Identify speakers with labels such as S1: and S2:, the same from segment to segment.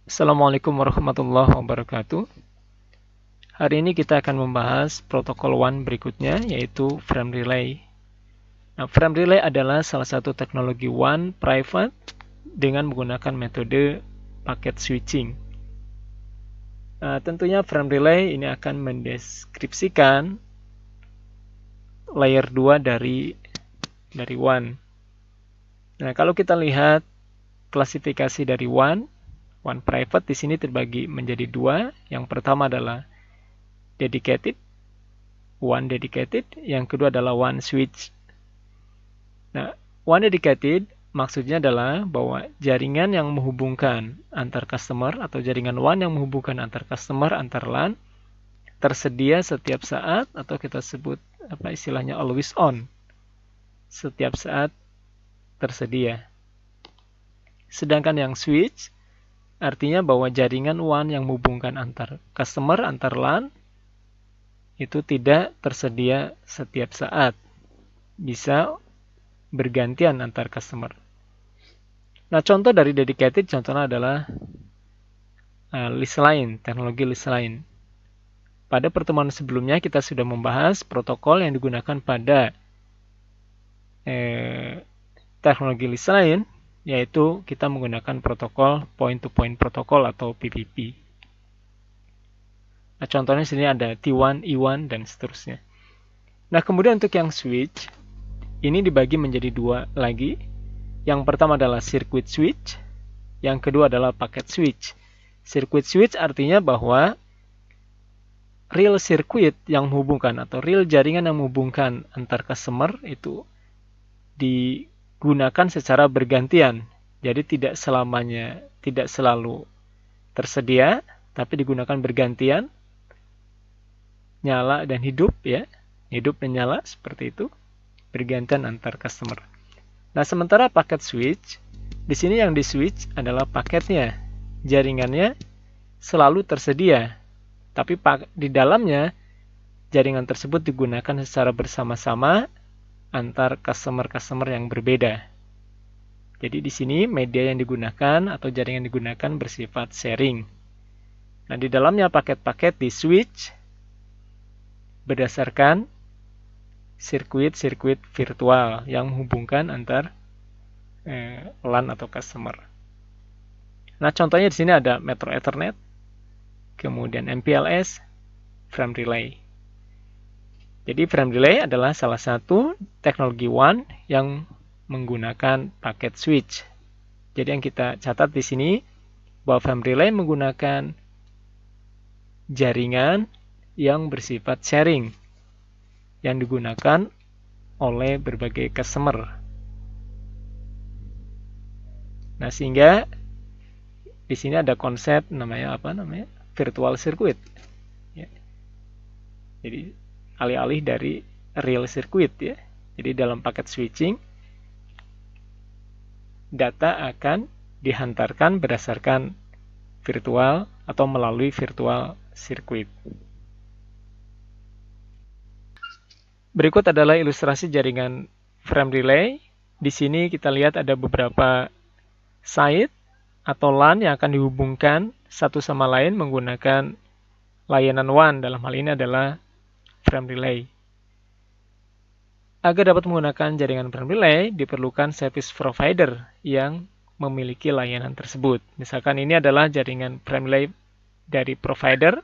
S1: Assalamualaikum warahmatullahi wabarakatuh. Hari ini kita akan membahas protokol WAN berikutnya, yaitu frame relay. Nah, frame relay adalah salah satu teknologi WAN private dengan menggunakan metode paket switching. Nah, tentunya frame relay ini akan mendeskripsikan layer 2 dari WAN. Nah, kalau kita lihat klasifikasi dari WAN private di sini terbagi menjadi dua. Yang pertama adalah dedicated, WAN dedicated, yang kedua adalah WAN switch. Nah, WAN dedicated maksudnya adalah bahwa jaringan yang menghubungkan antar customer atau jaringan WAN yang menghubungkan antar customer, antar LAN tersedia setiap saat atau kita sebut istilahnya always on. Setiap saat tersedia. Sedangkan yang switch artinya bahwa jaringan WAN yang menghubungkan antar customer, antar LAN itu tidak tersedia setiap saat. Bisa bergantian antar customer. Nah, contoh dari dedicated contohnya adalah list line, teknologi list line. Pada pertemuan sebelumnya kita sudah membahas protokol yang digunakan pada teknologi list line, yaitu kita menggunakan protokol point-to-point protokol atau PPP. Nah, contohnya sini ada T1, E1, dan seterusnya. Nah, kemudian untuk yang switch, ini dibagi menjadi dua lagi. Yang pertama adalah circuit switch, yang kedua adalah packet switch. Circuit switch artinya bahwa real circuit yang menghubungkan atau real jaringan yang menghubungkan antar customer itu digunakan secara bergantian. Jadi tidak selamanya, tidak selalu tersedia, tapi digunakan bergantian, nyala dan hidup ya, hidup dan nyala seperti itu, bergantian antar customer. Nah, sementara paket switch, di sini yang di switch adalah paketnya, jaringannya selalu tersedia, tapi di dalamnya jaringan tersebut digunakan secara bersama-sama antar customer-customer yang berbeda. Jadi di sini media yang digunakan atau jaringan yang digunakan bersifat sharing. Nah, di dalamnya paket-paket di switch berdasarkan sirkuit-sirkuit virtual yang menghubungkan antar LAN atau customer. Nah, contohnya di sini ada Metro Ethernet, kemudian MPLS, frame relay. Jadi frame relay adalah salah satu teknologi WAN yang menggunakan paket switch. Jadi yang kita catat di sini bahwa frame relay menggunakan jaringan yang bersifat sharing yang digunakan oleh berbagai customer. Nah, sehingga di sini ada konsep namanya virtual circuit. Ya. Jadi alih-alih dari real circuit ya. Jadi dalam paket switching data akan dihantarkan berdasarkan virtual atau melalui virtual circuit. Berikut adalah ilustrasi jaringan frame relay. Di sini kita lihat ada beberapa site atau LAN yang akan dihubungkan satu sama lain menggunakan layanan WAN. Dalam hal ini adalah frame relay. Agar dapat menggunakan jaringan frame relay, diperlukan service provider yang memiliki layanan tersebut. Misalkan ini adalah jaringan frame relay dari provider,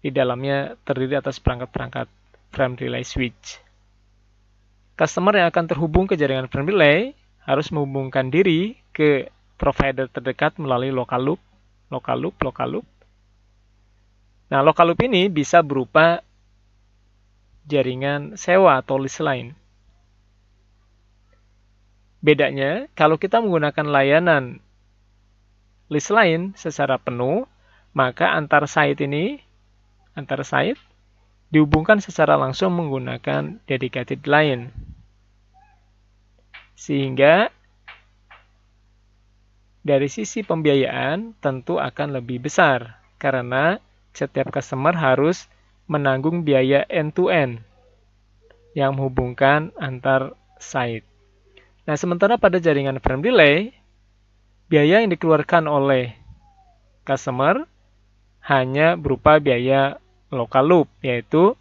S1: di dalamnya terdiri atas perangkat-perangkat frame relay switch. Customer yang akan terhubung ke jaringan frame relay harus menghubungkan diri ke provider terdekat melalui local loop. Nah, local loop ini bisa berupa jaringan sewa atau lease line. Bedanya, kalau kita menggunakan layanan lease line secara penuh, maka antar site dihubungkan secara langsung menggunakan dedicated line. Sehingga dari sisi pembiayaan tentu akan lebih besar karena setiap customer harus menanggung biaya end-to-end yang menghubungkan antar site. Nah, sementara pada jaringan frame relay, biaya yang dikeluarkan oleh customer hanya berupa biaya local loop, yaitu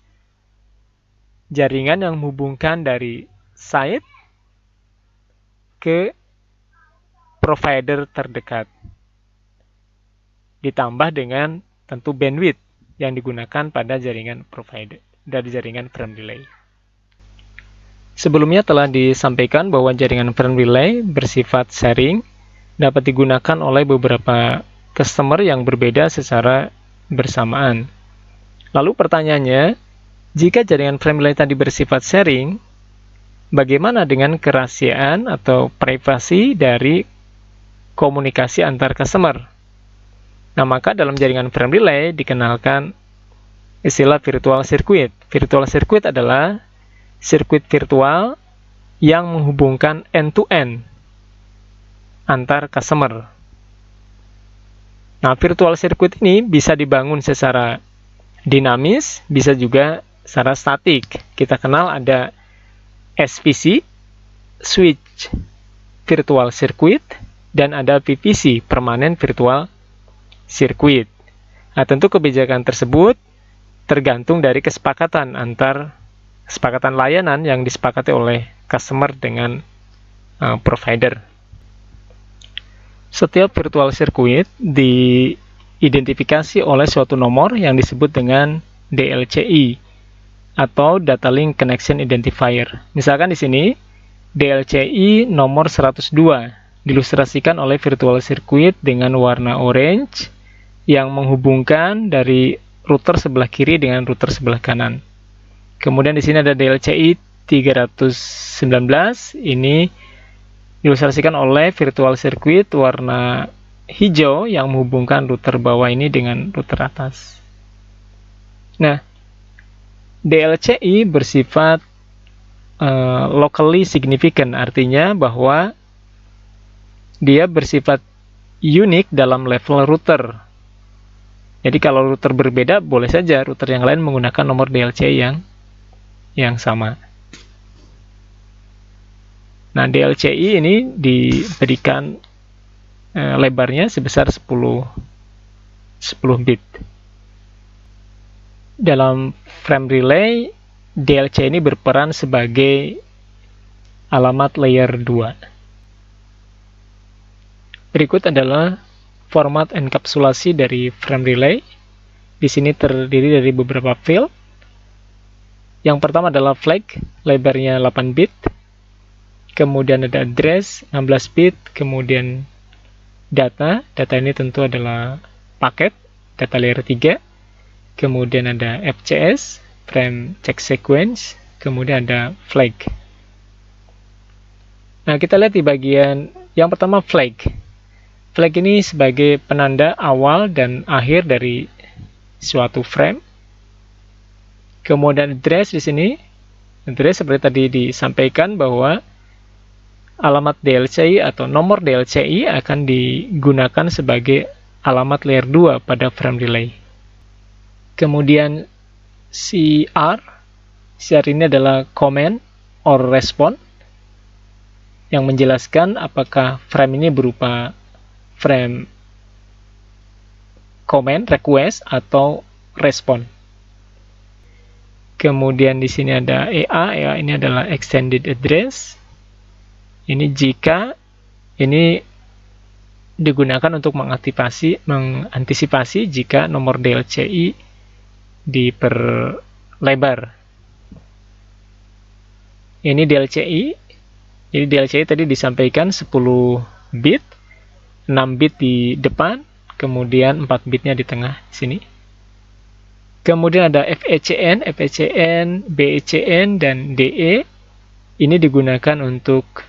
S1: jaringan yang menghubungkan dari site ke provider terdekat. Ditambah dengan tentu bandwidth yang digunakan pada jaringan provider dari jaringan frame relay. Sebelumnya telah disampaikan bahwa jaringan frame relay bersifat sharing, dapat digunakan oleh beberapa customer yang berbeda secara bersamaan. Lalu pertanyaannya, jika jaringan frame relay tadi bersifat sharing, bagaimana dengan kerahasiaan atau privasi dari komunikasi antar customer? Nah, maka dalam jaringan frame relay dikenalkan istilah virtual circuit. Virtual circuit adalah sirkuit virtual yang menghubungkan end-to-end antar customer. Nah, virtual circuit ini bisa dibangun secara dinamis, bisa juga secara statik. Kita kenal ada SVC, switch virtual circuit, dan ada PVC, permanent virtual circuit. Nah, tentu kebijakan tersebut tergantung dari kesepakatan layanan yang disepakati oleh customer dengan provider. Setiap virtual circuit diidentifikasi oleh suatu nomor yang disebut dengan DLCI atau Data Link Connection Identifier. Misalkan di sini DLCI nomor 102 diilustrasikan oleh virtual circuit dengan warna orange yang menghubungkan dari router sebelah kiri dengan router sebelah kanan. Kemudian di sini ada DLCI 319, ini diilustrasikan oleh virtual circuit warna hijau yang menghubungkan router bawah ini dengan router atas. Nah, DLCI bersifat locally significant, artinya bahwa dia bersifat unik dalam level router. Jadi kalau router berbeda, boleh saja router yang lain menggunakan nomor DLCI yang sama. Nah, DLCI ini diberikan lebarnya sebesar 10 bit. Dalam frame relay, DLC ini berperan sebagai alamat layer 2. Berikut adalah format enkapsulasi dari frame relay. Di sini terdiri dari beberapa field. Yang pertama adalah flag, lebarnya 8 bit. Kemudian ada address, 16 bit. Kemudian data ini tentu adalah paket, data layer 3. Kemudian ada FCS, frame check sequence. Kemudian ada flag. Nah, kita lihat di bagian yang pertama flag. Flag ini sebagai penanda awal dan akhir dari suatu frame. Kemudian address di sini. Address seperti tadi disampaikan bahwa alamat DLCI atau nomor DLCI akan digunakan sebagai alamat layer 2 pada frame relay. Kemudian CR ini adalah comment or response yang menjelaskan apakah frame ini berupa frame comment, request, atau respon. Kemudian di sini ada EA ini adalah extended address. Ini jika ini digunakan untuk mengantisipasi jika nomor DLCI diperlebar. Ini DLCI. Jadi DLCI tadi disampaikan 10 bit. 6 bit di depan, kemudian 4 bitnya di tengah sini. Kemudian ada FECN, BECN, dan DE. Ini digunakan untuk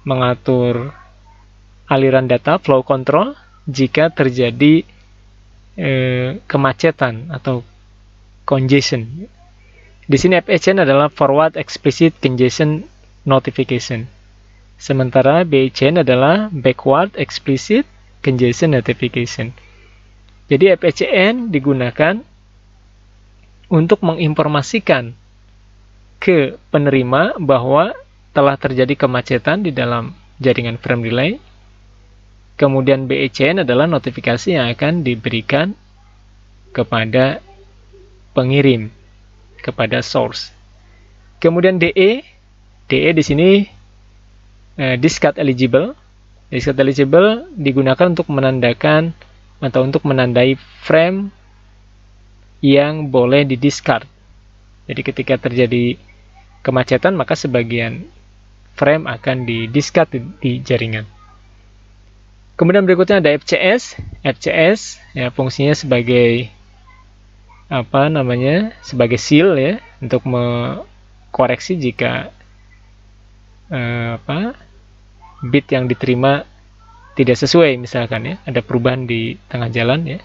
S1: mengatur aliran data, flow control, jika terjadi kemacetan atau congestion. Di sini FECN adalah Forward Explicit Congestion Notification. Sementara BECN adalah Backward Explicit Congestion Notification. Jadi FECN digunakan untuk menginformasikan ke penerima bahwa telah terjadi kemacetan di dalam jaringan frame relay. Kemudian BECN adalah notifikasi yang akan diberikan kepada pengirim, kepada source. Kemudian DE di sini discard eligible. Discard eligible digunakan untuk menandakan atau untuk menandai frame yang boleh di-discard. Jadi ketika terjadi kemacetan, maka sebagian frame akan di-discard di jaringan. Kemudian berikutnya ada FCS. FCS ya, fungsinya sebagai sebagai seal ya, untuk mengkoreksi jika bit yang diterima tidak sesuai, misalkan ya, ada perubahan di tengah jalan ya.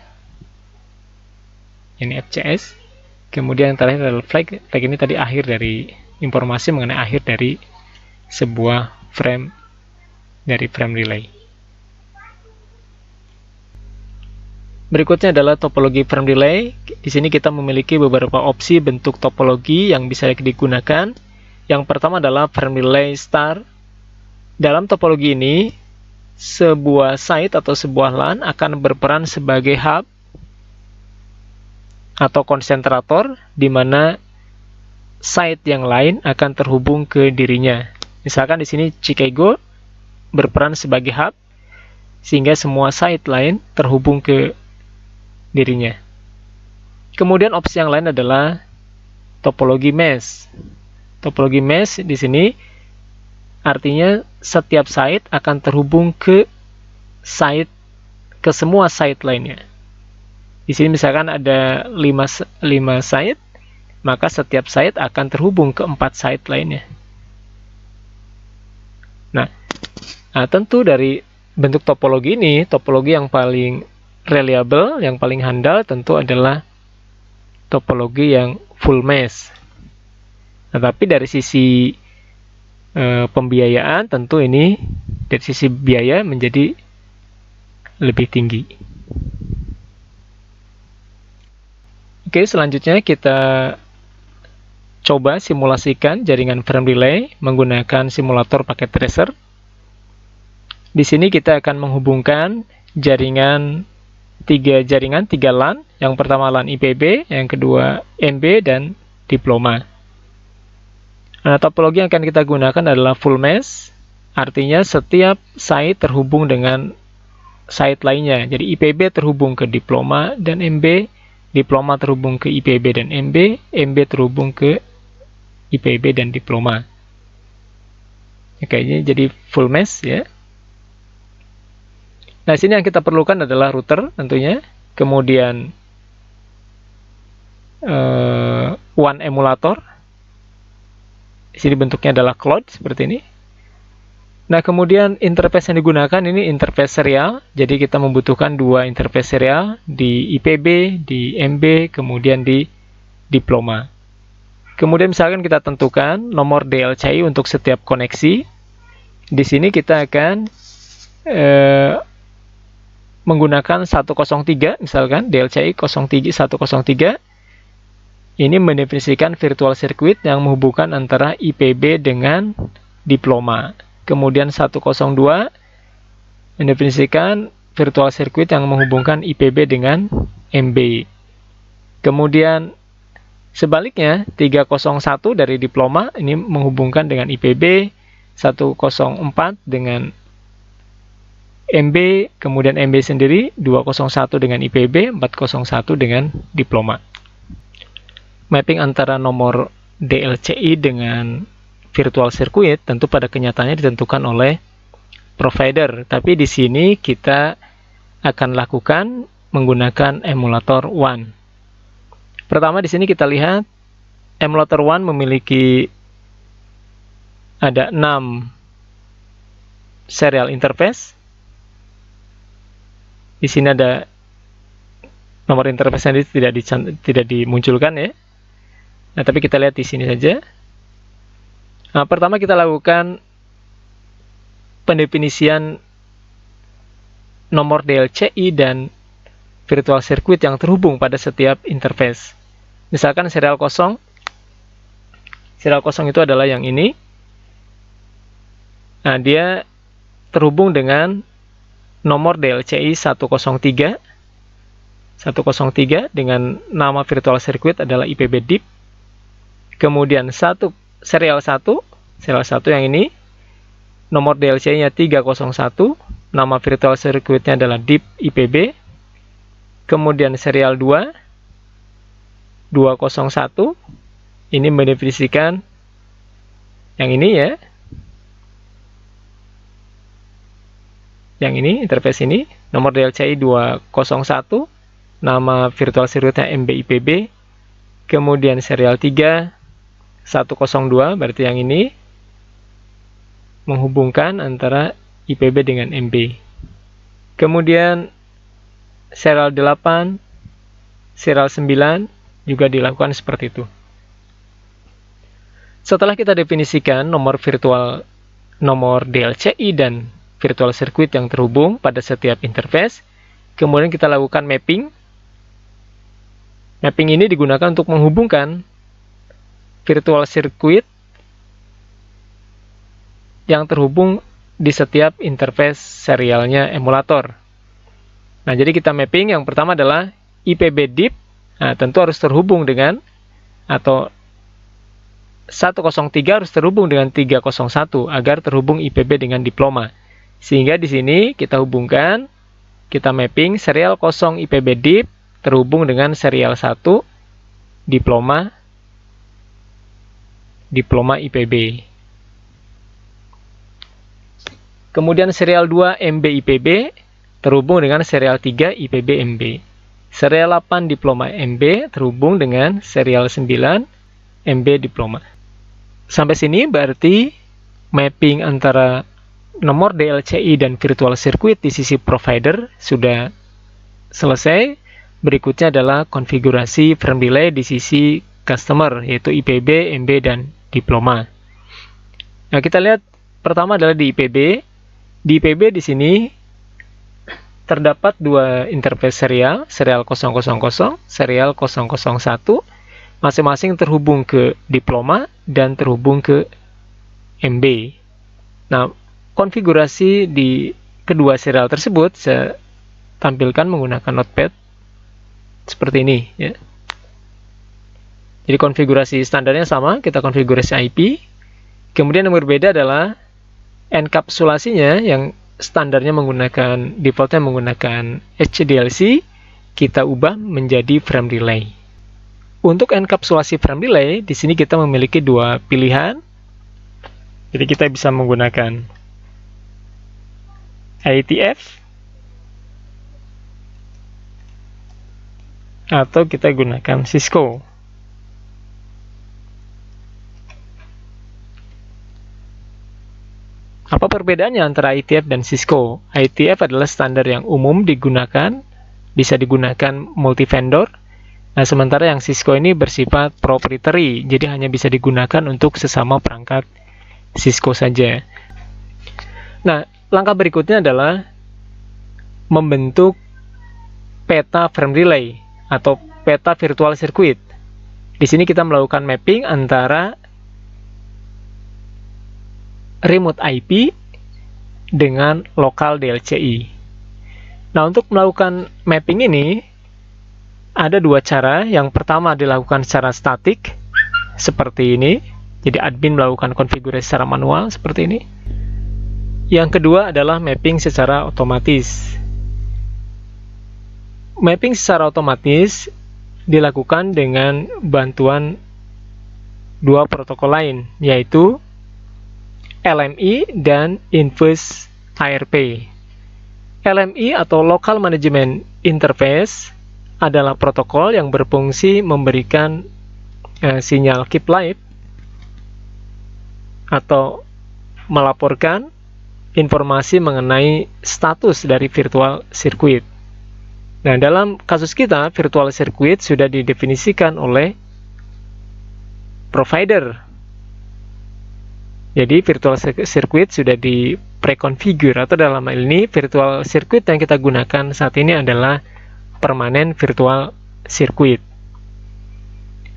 S1: Ini FCS. Kemudian yang terakhir adalah flag. Flag ini tadi akhir dari informasi mengenai akhir dari sebuah frame dari frame relay. Berikutnya adalah topologi frame relay. Di sini kita memiliki beberapa opsi bentuk topologi yang bisa digunakan. Yang pertama adalah frame relay star. Dalam topologi ini, sebuah site atau sebuah LAN akan berperan sebagai hub atau konsentrator, di mana site yang lain akan terhubung ke dirinya. Misalkan di sini Chicago berperan sebagai hub, sehingga semua site lain terhubung ke dirinya. Kemudian opsi yang lain adalah topologi mesh. Topologi mesh di sini artinya setiap site akan terhubung ke semua site lainnya. Di sini misalkan ada 5 site, maka setiap site akan terhubung ke 4 site lainnya. Nah, tentu dari bentuk topologi ini, topologi yang paling reliable, yang paling handal tentu adalah topologi yang full mesh. Nah, tapi dari sisi pembiayaan, tentu ini dari sisi biaya menjadi lebih tinggi. Oke, selanjutnya kita coba simulasikan jaringan frame relay menggunakan simulator paket tracer. Di sini kita akan menghubungkan tiga jaringan, 3 LAN. Yang pertama LAN IPB, yang kedua MB, dan diploma. Nah, topologi yang akan kita gunakan adalah full mesh, artinya setiap site terhubung dengan site lainnya. Jadi IPB terhubung ke diploma dan MB, diploma terhubung ke IPB dan MB, MB terhubung ke IPB dan diploma. Oke, ini jadi full mesh ya. Nah, sini yang kita perlukan adalah router tentunya, kemudian WAN emulator. Di sini bentuknya adalah cloud seperti ini. Nah, kemudian interface yang digunakan ini interface serial. Jadi kita membutuhkan 2 interface serial di IPB, di MB, kemudian di diploma. Kemudian misalkan kita tentukan nomor DLCI untuk setiap koneksi. Di sini kita akan menggunakan 103, misalkan DLCI 103. Ini mendefinisikan virtual circuit yang menghubungkan antara IPB dengan diploma. Kemudian 102 mendefinisikan virtual circuit yang menghubungkan IPB dengan MB. Kemudian sebaliknya 301 dari diploma ini menghubungkan dengan IPB, 104 dengan MB, kemudian MB sendiri 201 dengan IPB, 401 dengan diploma. Mapping antara nomor DLCI dengan virtual circuit tentu pada kenyataannya ditentukan oleh provider, tapi di sini kita akan lakukan menggunakan emulator WAN. Pertama di sini kita lihat emulator WAN memiliki ada 6 serial interface. Di sini ada nomor interface yang tidak dimunculkan ya. Nah, tapi kita lihat di sini saja. Nah, pertama kita lakukan pendefinisian nomor DLCI dan virtual circuit yang terhubung pada setiap interface. Misalkan serial kosong. Serial kosong itu adalah yang ini. Nah, dia terhubung dengan nomor DLCI 103 dengan nama virtual circuit adalah IPB DIP. Kemudian serial 1 yang ini, nomor DLCI-nya 301, nama virtual circuit-nya adalah DIP IPB. Kemudian serial 201, ini mendefinisikan yang ini ya. Yang ini, interface ini, nomor DLCI 201, nama virtual circuitnya MB-IPB, kemudian serial 3, 102, berarti yang ini menghubungkan antara IPB dengan MB. Kemudian serial 8, serial 9 juga dilakukan seperti itu. Setelah kita definisikan nomor DLCI dan virtual circuit yang terhubung pada setiap interface, kemudian kita lakukan mapping. Mapping ini digunakan untuk menghubungkan virtual circuit yang terhubung di setiap interface serialnya emulator. Nah, jadi kita mapping yang pertama adalah IPB DIP. Nah, tentu harus terhubung dengan, atau 103 harus terhubung dengan 301 agar terhubung IPB dengan diploma. Sehingga di sini kita hubungkan, kita mapping serial 0 IPB DIP terhubung dengan serial 1 diploma IPB. Kemudian serial 2 MB IPB terhubung dengan serial 3 IPB MB. Serial 8 diploma MB terhubung dengan serial 9 MB diploma. Sampai sini berarti mapping antara nomor DLCI dan virtual circuit di sisi provider sudah selesai. Berikutnya adalah konfigurasi frame relay di sisi customer, yaitu IPB, MB, dan diploma. Nah, kita lihat pertama adalah di IPB. Di IPB di sini terdapat dua interface serial 000, serial 001, masing-masing terhubung ke diploma dan terhubung ke MB. Nah, konfigurasi di kedua serial tersebut saya tampilkan menggunakan notepad seperti ini ya. Jadi konfigurasi standarnya sama, kita konfigurasi IP. Kemudian yang berbeda adalah enkapsulasinya yang standarnya defaultnya menggunakan HDLC, kita ubah menjadi frame relay. Untuk enkapsulasi frame relay, di sini kita memiliki dua pilihan. Jadi kita bisa menggunakan IETF atau kita gunakan Cisco. Apa perbedaannya antara IETF dan Cisco? IETF adalah standar yang umum digunakan, bisa digunakan multi-vendor. Nah, sementara yang Cisco ini bersifat proprietary, jadi hanya bisa digunakan untuk sesama perangkat Cisco saja. Nah, langkah berikutnya adalah membentuk peta frame relay atau peta virtual circuit. Di sini kita melakukan mapping antara remote IP dengan lokal DLCI. Nah, untuk melakukan mapping ini ada dua cara. Yang pertama dilakukan secara statik seperti ini. Jadi admin melakukan konfigurasi secara manual seperti ini. Yang kedua adalah mapping secara otomatis. Mapping secara otomatis dilakukan dengan bantuan dua protokol lain, yaitu LMI dan Inverse ARP. LMI atau Local Management Interface adalah protokol yang berfungsi memberikan sinyal keep live atau melaporkan informasi mengenai status dari virtual circuit. Nah, dalam kasus kita, virtual circuit sudah didefinisikan oleh provider. Jadi, virtual circuit sudah di pre-configure, atau dalam hal ini, virtual circuit yang kita gunakan saat ini adalah permanent virtual circuit.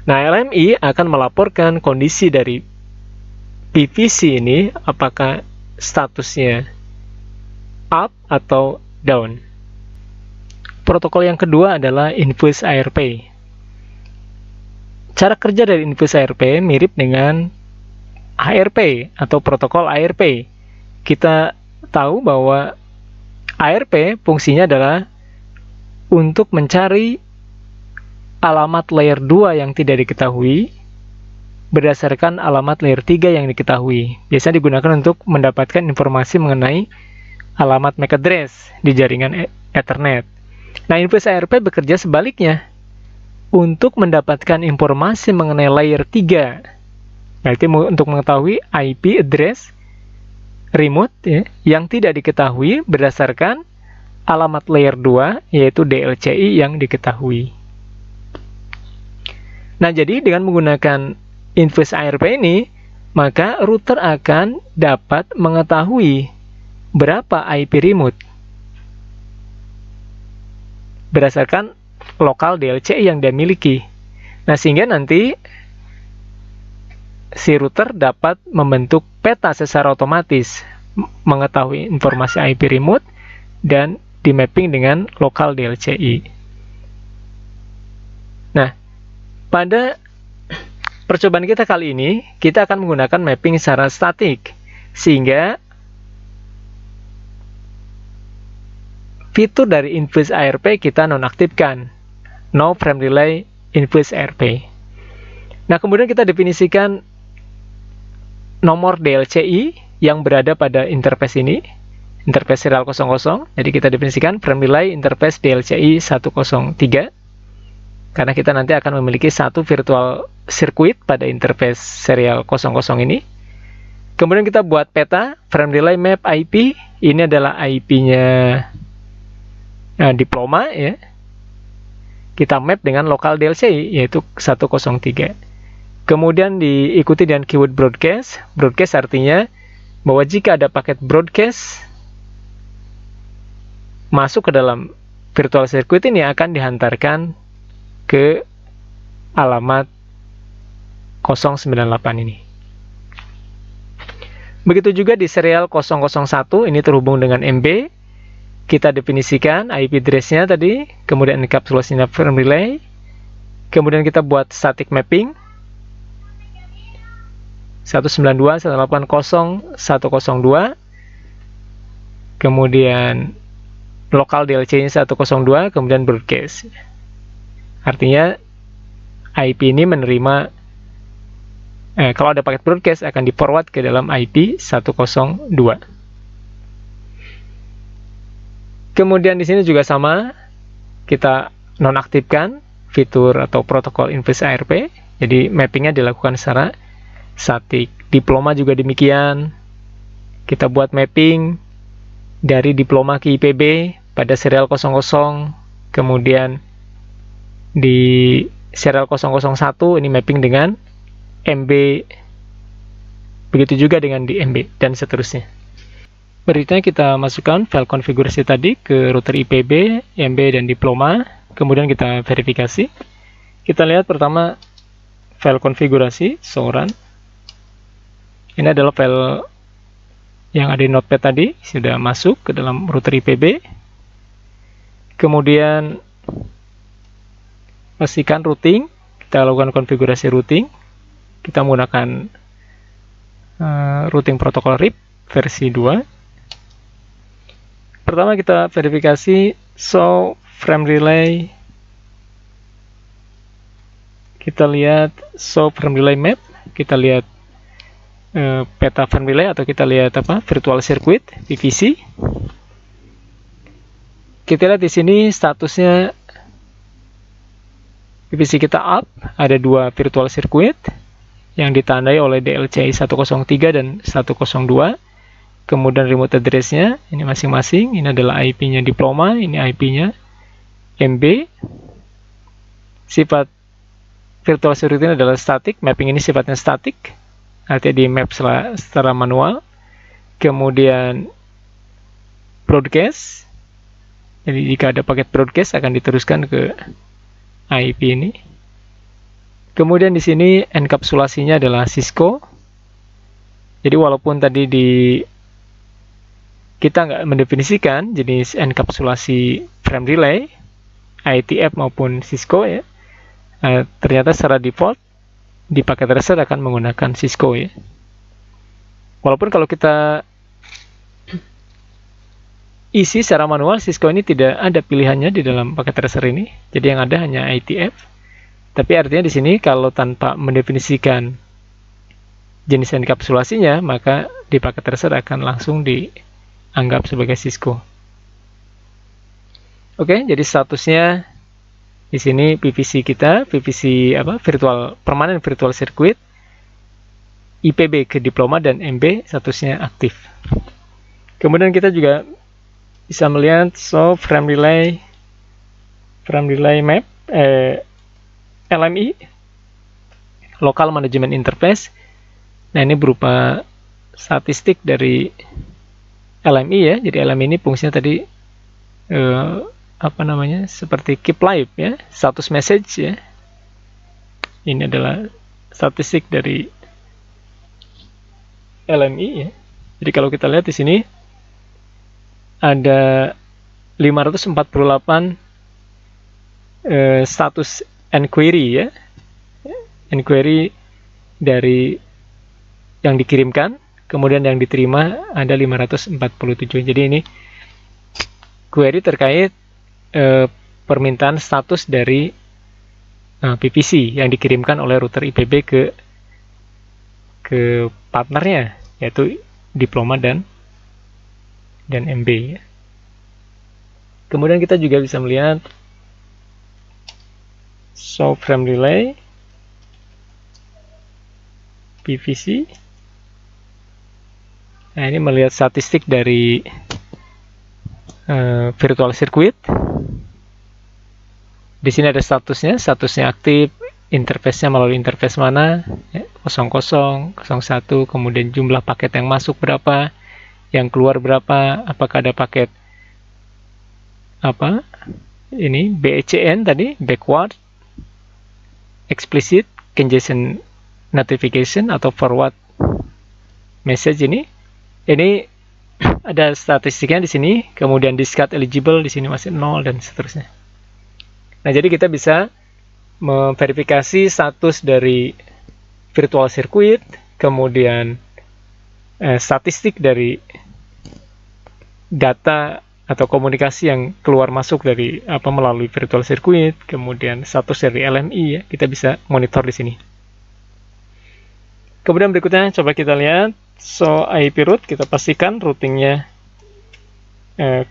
S1: Nah, LMI akan melaporkan kondisi dari PVC ini, apakah statusnya up atau down. Protokol yang kedua adalah Invoice ARP. Cara kerja dari Invoice ARP mirip dengan ARP atau protokol ARP. Kita tahu bahwa ARP fungsinya adalah untuk mencari alamat layer 2 yang tidak diketahui berdasarkan alamat layer 3 yang diketahui. Biasanya digunakan untuk mendapatkan informasi mengenai alamat MAC address di jaringan Ethernet. Nah, Invoice ARP bekerja sebaliknya. Untuk mendapatkan informasi mengenai layer 3, berarti untuk mengetahui IP address remote yang tidak diketahui berdasarkan alamat layer 2, yaitu DLCI yang diketahui. Nah, jadi dengan menggunakan Invoice ARP ini, maka router akan dapat mengetahui berapa IP remote berdasarkan lokal DLCI yang dia miliki. Nah, sehingga nanti si router dapat membentuk peta secara otomatis, mengetahui informasi IP remote dan di mapping dengan lokal DLCI. Nah, pada percobaan kita kali ini, kita akan menggunakan mapping secara statik, sehingga fitur dari Invoice ARP kita nonaktifkan. No frame relay Invoice ARP. Nah, kemudian kita definisikan nomor DLCI yang berada pada interface ini, interface serial 00. Jadi kita definisikan frame relay interface DLCI 103, karena kita nanti akan memiliki satu virtual circuit pada interface serial 00 ini. Kemudian kita buat peta frame relay map IP. Ini adalah IP-nya diploma ya. Kita map dengan lokal DLCI, yaitu 103. Kemudian diikuti dengan keyword broadcast. Broadcast artinya bahwa jika ada paket broadcast masuk ke dalam virtual circuit ini, akan dihantarkan ke alamat 098 ini. Begitu juga di serial 001, ini terhubung dengan MB. Kita definisikan IP address-nya tadi, kemudian enkapsulasinya frame relay, kemudian kita buat static mapping 192.180.102, kemudian lokal DLC-nya 102, kemudian broadcast. Artinya IP ini menerima, kalau ada paket broadcast akan di forward ke dalam IP 102. Kemudian di sini juga sama, kita nonaktifkan fitur atau protokol Invoice ARP. Jadi mappingnya dilakukan secara statik. Diploma juga demikian. Kita buat mapping dari diploma ke IPB pada serial 00, kemudian di serial 001 ini mapping dengan MB, begitu juga dengan di MB, dan seterusnya. Berikutnya kita masukkan file konfigurasi tadi ke router IPB, MB, dan diploma. Kemudian kita verifikasi. Kita lihat pertama file konfigurasi, show run. Ini adalah file yang ada di notepad tadi, sudah masuk ke dalam router IPB. Kemudian pastikan routing, kita lakukan konfigurasi routing. Kita menggunakan routing protokol RIP versi 2. Pertama kita verifikasi show frame relay. Kita lihat show frame relay map. Kita lihat peta frame relay, atau kita lihat virtual circuit VVC. Kita lihat di sini statusnya VVC kita up. Ada dua virtual circuit yang ditandai oleh DLCI 103 dan 102. Kemudian remote address-nya, ini masing-masing. Ini adalah IP-nya diploma, ini IP-nya MB. Sifat virtual circuit ini adalah static, mapping ini sifatnya static, artinya di map secara manual. Kemudian broadcast, jadi jika ada paket broadcast akan diteruskan ke IP ini. Kemudian di sini enkapsulasinya adalah Cisco. Jadi walaupun tadi di kita nggak mendefinisikan jenis enkapsulasi frame relay, IETF maupun Cisco ya, ternyata secara default di paket tracer akan menggunakan Cisco ya. Walaupun kalau kita isi secara manual, Cisco ini tidak ada pilihannya di dalam paket tracer ini. Jadi yang ada hanya IETF. Tapi artinya di sini kalau tanpa mendefinisikan jenis enkapsulasinya, maka di paket tracer akan langsung dianggap sebagai Cisco. Oke, jadi statusnya di sini PVC kita, PVC virtual permanent virtual circuit, IPB ke diploma dan MB statusnya aktif. Kemudian kita juga bisa melihat frame relay map, LMI, local management interface. Nah, ini berupa statistik dari LMI ya. Jadi LMI ini fungsinya tadi seperti keep live ya, status message ya. Ini adalah statistik dari LMI ya. Jadi kalau kita lihat di sini ada 548 status enquiry ya. Enquiry dari yang dikirimkan, kemudian yang diterima ada 547. Jadi ini query terkait permintaan status dari PVC yang dikirimkan oleh router IPB ke partnernya, yaitu diploma dan MB ya. Kemudian kita juga bisa melihat frame relay PVC. Nah, ini melihat statistik dari virtual circuit. Di sini ada statusnya aktif, interface-nya melalui interface mana, 00, 01, kemudian jumlah paket yang masuk berapa, yang keluar berapa, apakah ada paket ini BECN tadi, backward, explicit, congestion notification atau forward message ini ada statistiknya di sini, kemudian discard eligible di sini masih 0 dan seterusnya. Nah, jadi kita bisa memverifikasi status dari virtual circuit, kemudian statistik dari data atau komunikasi yang keluar masuk dari melalui virtual circuit, kemudian status dari LMI ya, kita bisa monitor di sini. Kemudian berikutnya coba kita lihat IP route, kita pastikan routingnya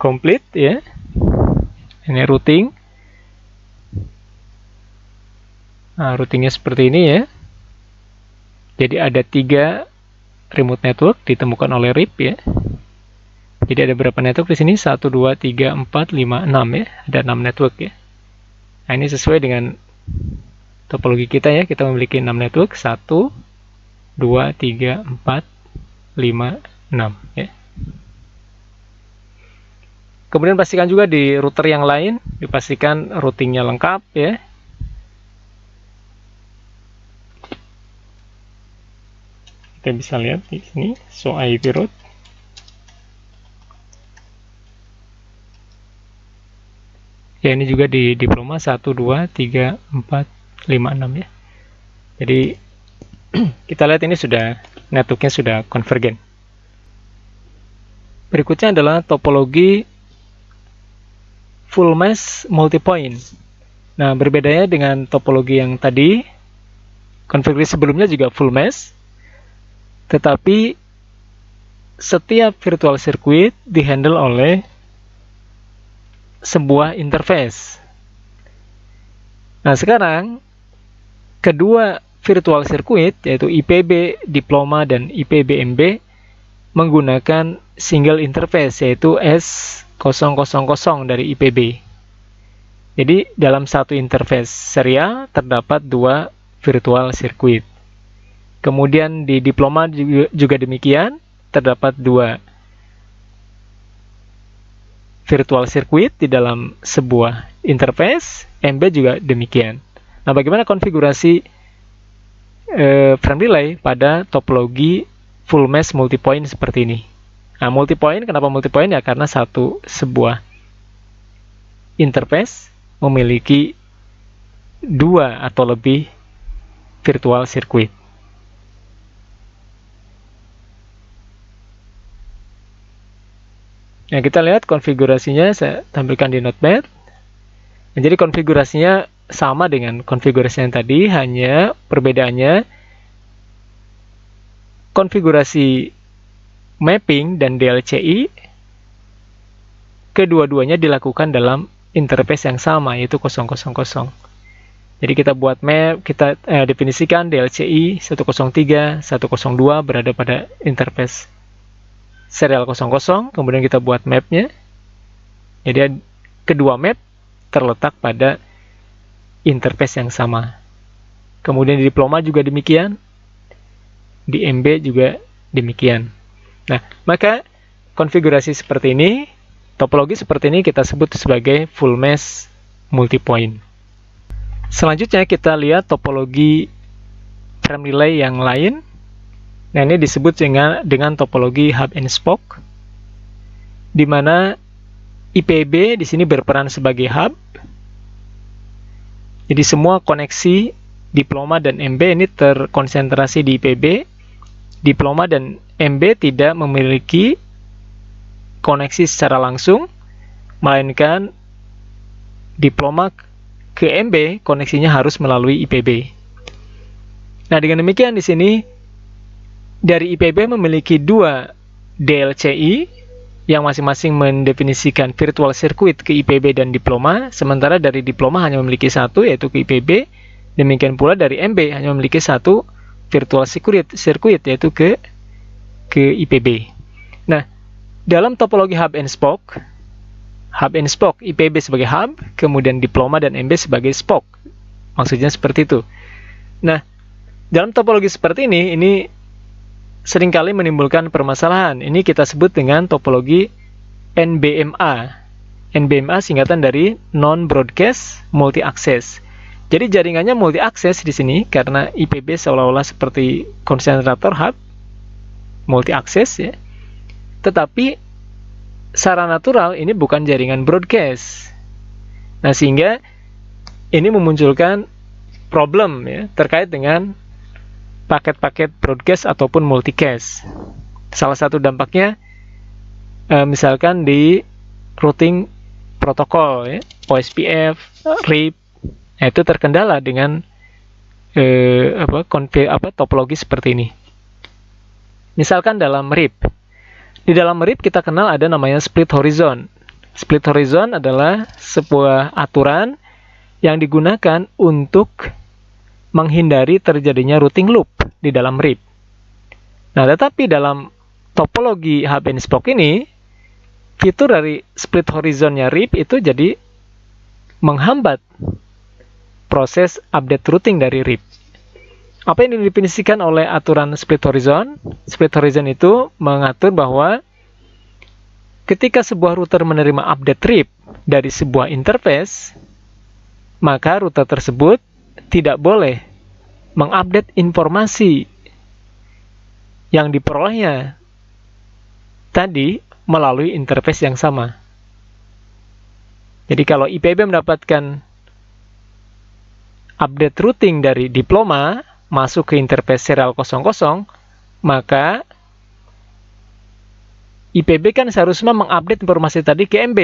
S1: complete ya. Ini routing. Nah, routingnya seperti ini ya. Jadi ada 3 remote network ditemukan oleh RIP ya. Jadi ada berapa network di sini? 1, 2, 3, 4, 5, 6 ya. Ada 6 network ya. Nah, ini sesuai dengan topologi kita ya. Kita memiliki 6 network. 1, 2, 3, 4, 5, 6 ya. Kemudian pastikan juga di router yang lain, dipastikan routingnya lengkap ya. Kita bisa lihat di sini, IP route. Ya, ini juga di diploma 1, 2, 3, 4, 5, 6 ya. Jadi kita lihat ini networknya sudah konvergen. Berikutnya adalah topologi full mesh multipoint. Nah, berbedanya dengan topologi yang tadi, konfigurasi sebelumnya juga full mesh, tetapi setiap virtual circuit dihandle oleh sebuah interface. Nah, sekarang kedua virtual circuit yaitu IPB diploma dan IPB MB menggunakan single interface yaitu S000 dari IPB. Jadi dalam satu interface serial terdapat 2 virtual circuit. Kemudian di diploma juga demikian, terdapat 2 virtual circuit di dalam sebuah interface, MB juga demikian. Nah, bagaimana konfigurasi frame relay pada topologi full mesh multipoint seperti ini? Nah, multi-point, kenapa multi-point? Ya karena sebuah interface memiliki dua atau lebih virtual circuit. Nah, kita lihat konfigurasinya, saya tampilkan di Notepad. Nah, jadi konfigurasinya sama dengan konfigurasi yang tadi, hanya perbedaannya konfigurasi mapping dan DLCI kedua-duanya dilakukan dalam interface yang sama, yaitu 000. Jadi kita buat map, kita definisikan DLCI 103, 102 berada pada interface serial 00, kemudian kita buat mapnya. Jadi kedua map terletak pada interface yang sama. Kemudian di diploma juga demikian, di MB juga demikian. Nah, maka konfigurasi seperti ini, topologi seperti ini kita sebut sebagai full mesh multipoint. Selanjutnya kita lihat topologi frame relay yang lain. Nah, ini disebut dengan topologi hub and spoke, di mana IPB di sini berperan sebagai hub. Jadi semua koneksi diploma dan MB ini terkonsentrasi di IPB. Diploma dan MB tidak memiliki koneksi secara langsung, melainkan diploma ke MB koneksinya harus melalui IPB. Nah, dengan demikian di sini dari IPB memiliki dua DLCI yang masing-masing mendefinisikan virtual circuit ke IPB dan diploma, sementara dari diploma hanya memiliki satu, yaitu ke IPB. Demikian pula dari MB hanya memiliki satu virtual circuit, yaitu ke IPB. Nah, dalam topologi hub and spoke, IPB sebagai hub, kemudian diploma dan MB sebagai spoke. Maksudnya seperti itu. Nah, dalam topologi seperti ini seringkali menimbulkan permasalahan. Ini kita sebut dengan topologi NBMA. NBMA singkatan dari non-broadcast multi-access. Jadi jaringannya multi-access di sini karena IPB seolah-olah seperti konsentrator hub multi-access ya. Tetapi secara natural ini bukan jaringan broadcast. Nah, sehingga ini memunculkan problem ya terkait dengan paket-paket broadcast ataupun multicast. Salah satu dampaknya misalkan di routing protokol ya, OSPF, RIP, itu terkendala dengan topologi seperti ini. Misalkan dalam RIP. Di dalam RIP kita kenal ada namanya split horizon. Split horizon adalah sebuah aturan yang digunakan untuk menghindari terjadinya routing loop di dalam RIP. Nah, tetapi dalam topologi hub and spoke ini, fitur dari split horizonnya RIP itu jadi menghambat proses update routing dari RIP. Apa yang didefinisikan oleh aturan split horizon? Split horizon itu mengatur bahwa ketika sebuah router menerima update RIP dari sebuah interface, maka router tersebut tidak boleh mengupdate informasi yang diperolehnya tadi melalui interface yang sama. Jadi kalau IPB mendapatkan update routing dari diploma masuk ke interface serial 00, maka IPB kan seharusnya mengupdate informasi tadi ke MB.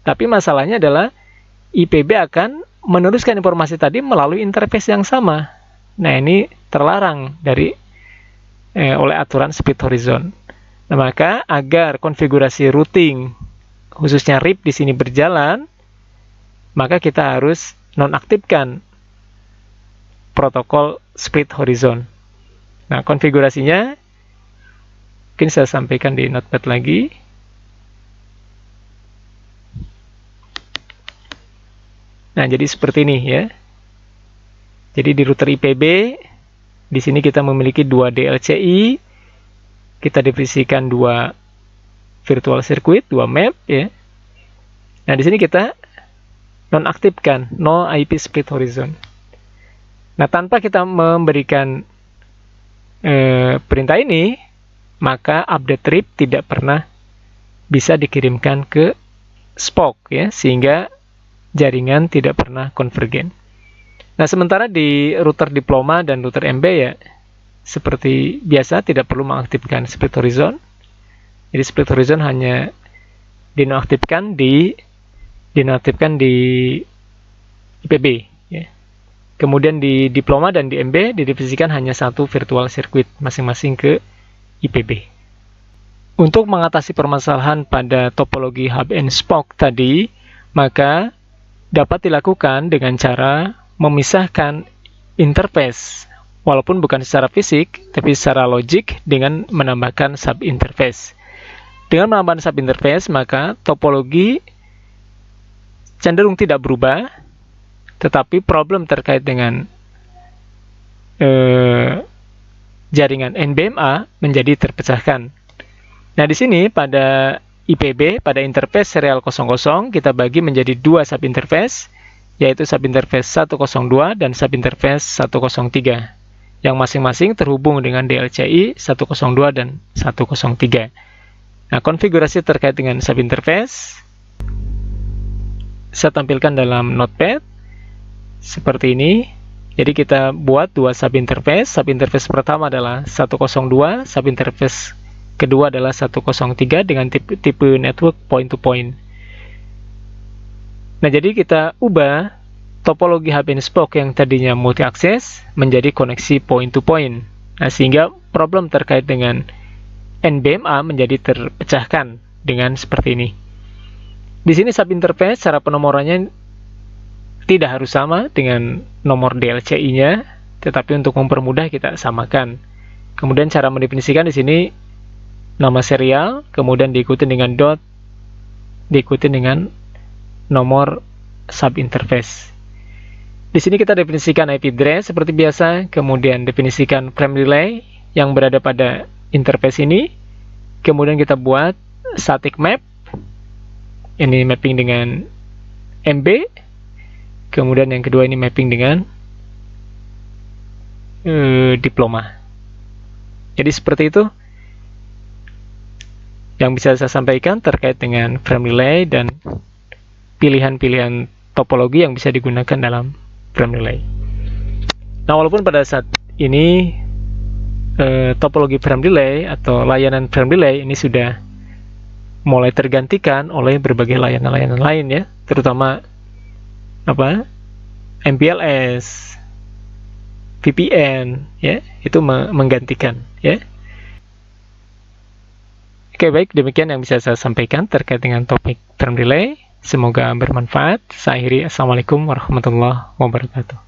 S1: Tapi masalahnya adalah IPB akan meneruskan informasi tadi melalui interface yang sama. Nah, ini terlarang oleh aturan split horizon. Nah, maka agar konfigurasi routing khususnya RIP di sini berjalan, maka kita harus nonaktifkan protokol split horizon. Nah, konfigurasinya mungkin saya sampaikan di Notepad lagi. Nah, jadi seperti ini ya. Jadi di router IPB, di sini kita memiliki dua DLCI, kita definisikan dua virtual circuit, dua map ya. Nah, di sini kita nonaktifkan no IP split horizon. Nah, tanpa kita memberikan perintah ini, maka update trip tidak pernah bisa dikirimkan ke SPOC ya, sehingga jaringan tidak pernah konvergen. Nah, sementara di router diploma dan router MB ya seperti biasa tidak perlu mengaktifkan split horizon. Jadi split horizon hanya dinonaktifkan di IPB ya. Kemudian di diploma dan di MB didefinisikan hanya satu virtual circuit masing-masing ke IPB. Untuk mengatasi permasalahan pada topologi hub and spoke tadi, maka dapat dilakukan dengan cara memisahkan interface, walaupun bukan secara fisik, tapi secara logik dengan menambahkan subinterface. Dengan menambahkan subinterface, maka topologi cenderung tidak berubah, tetapi problem terkait dengan jaringan NBMA menjadi terpecahkan. Nah, di sini pada IPB, pada interface serial 00, kita bagi menjadi dua subinterface, yaitu subinterface 102 dan subinterface 103, yang masing-masing terhubung dengan DLCI 102 dan 103. Nah, konfigurasi terkait dengan subinterface saya tampilkan dalam notepad seperti ini. Jadi kita buat dua subinterface. Subinterface pertama adalah 102, subinterface kedua adalah 103 dengan tipe network point to point. Nah, jadi kita ubah topologi hub and spoke yang tadinya multi akses menjadi koneksi point to point. Nah, sehingga problem terkait dengan NBMA menjadi terpecahkan dengan seperti ini. Di sini subinterface cara penomorannya tidak harus sama dengan nomor DLCI-nya, tetapi untuk mempermudah kita samakan. Kemudian cara mendefinisikan di sini nama serial, kemudian diikuti dengan dot, diikuti dengan nomor subinterface. Di sini kita definisikan IP address seperti biasa, kemudian definisikan frame relay yang berada pada interface ini, kemudian kita buat static map, ini mapping dengan MB, kemudian yang kedua ini mapping dengan diploma. Jadi seperti itu yang bisa saya sampaikan terkait dengan frame relay dan pilihan-pilihan topologi yang bisa digunakan dalam frame relay. Nah, walaupun pada saat ini topologi frame relay atau layanan frame relay ini sudah mulai tergantikan oleh berbagai layanan-layanan lain ya, terutama MPLS, VPN ya, itu menggantikan ya. Oke, baik, demikian yang bisa saya sampaikan terkait dengan topik frame relay. Semoga bermanfaat. Saya akhiri. Assalamualaikum warahmatullahi wabarakatuh.